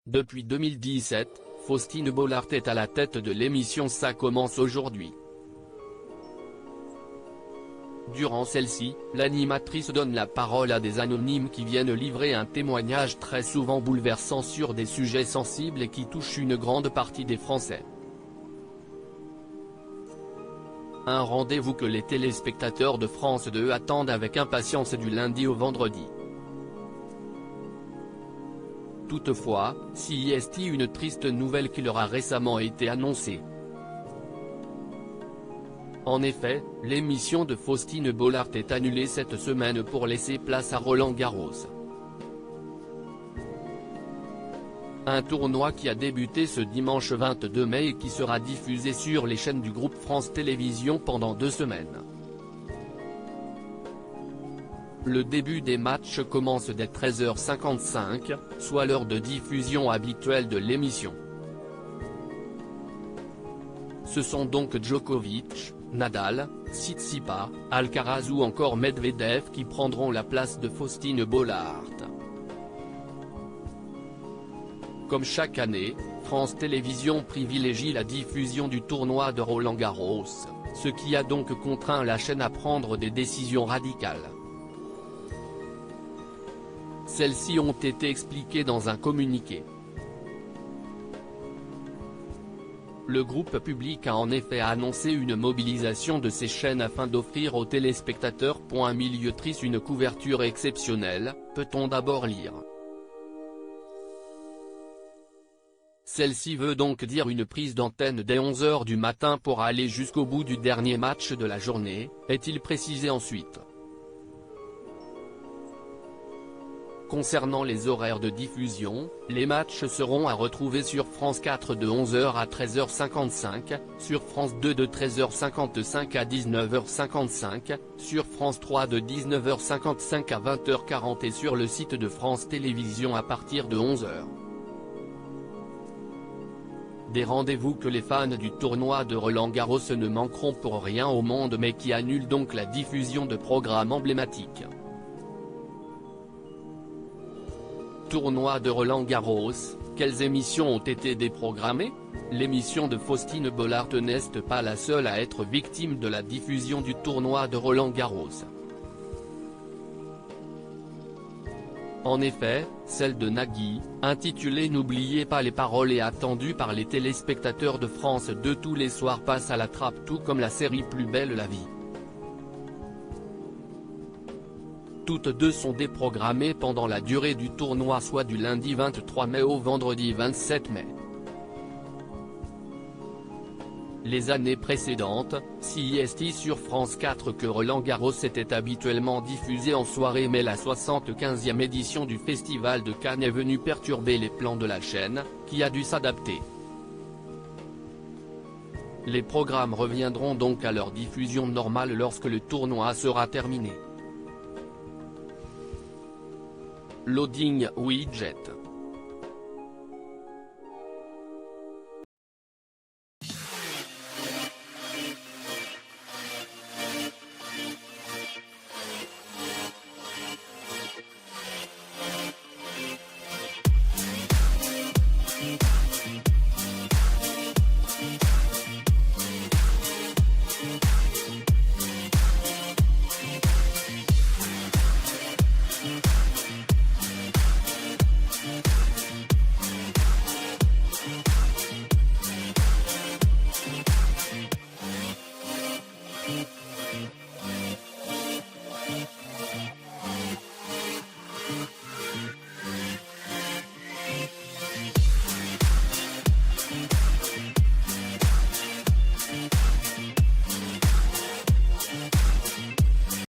Depuis 2017, Faustine Bollaert est à la tête de l'émission Ça commence aujourd'hui. Durant celle-ci, l'animatrice donne la parole à des anonymes qui viennent livrer un témoignage très souvent bouleversant sur des sujets sensibles et qui touchent une grande partie des Français. Un rendez-vous que les téléspectateurs de France 2 attendent avec impatience du lundi au vendredi. Toutefois, CIST une triste nouvelle qui leur a récemment été annoncée. En effet, l'émission de Faustine Bollaert est annulée cette semaine pour laisser place à Roland Garros. Un tournoi qui a débuté ce dimanche 22 mai et qui sera diffusé sur les chaînes du groupe France Télévisions pendant 2 semaines. Le début des matchs commence dès 13h55, soit l'heure de diffusion habituelle de l'émission. Ce sont donc Djokovic, Nadal, Tsitsipas, Alcaraz ou encore Medvedev qui prendront la place de Faustine Bollaert. Comme chaque année, France Télévisions privilégie la diffusion du tournoi de Roland Garros, ce qui a donc contraint la chaîne à prendre des décisions radicales. Celles-ci ont été expliquées dans un communiqué. Le groupe public a en effet annoncé une mobilisation de ses chaînes afin d'offrir aux téléspectateurs une couverture exceptionnelle, peut-on d'abord lire. Celle-ci veut donc dire une prise d'antenne dès 11h du matin pour aller jusqu'au bout du dernier match de la journée, est-il précisé ensuite. Concernant les horaires de diffusion, les matchs seront à retrouver sur France 4 de 11h à 13h55, sur France 2 de 13h55 à 19h55, sur France 3 de 19h55 à 20h40 et sur le site de France Télévisions à partir de 11h. Des rendez-vous que les fans du tournoi de Roland Garros ne manqueront pour rien au monde mais qui annulent donc la diffusion de programmes emblématiques. Tournoi de Roland Garros, quelles émissions ont été déprogrammées? L'émission de Faustine Bollaert n'est pas la seule à être victime de la diffusion du tournoi de Roland Garros. En effet, celle de Nagui, intitulée N'oubliez pas les paroles et attendue par les téléspectateurs de France 2 tous les soirs passe à la trappe tout comme la série Plus belle la vie. Toutes deux sont déprogrammées pendant la durée du tournoi soit du lundi 23 mai au vendredi 27 mai. Les années précédentes, CIST sur France 4 que Roland Garros était habituellement diffusé en soirée mais la 75e édition du Festival de Cannes est venue perturber les plans de la chaîne, qui a dû s'adapter. Les programmes reviendront donc à leur diffusion normale lorsque le tournoi sera terminé. Loading widget.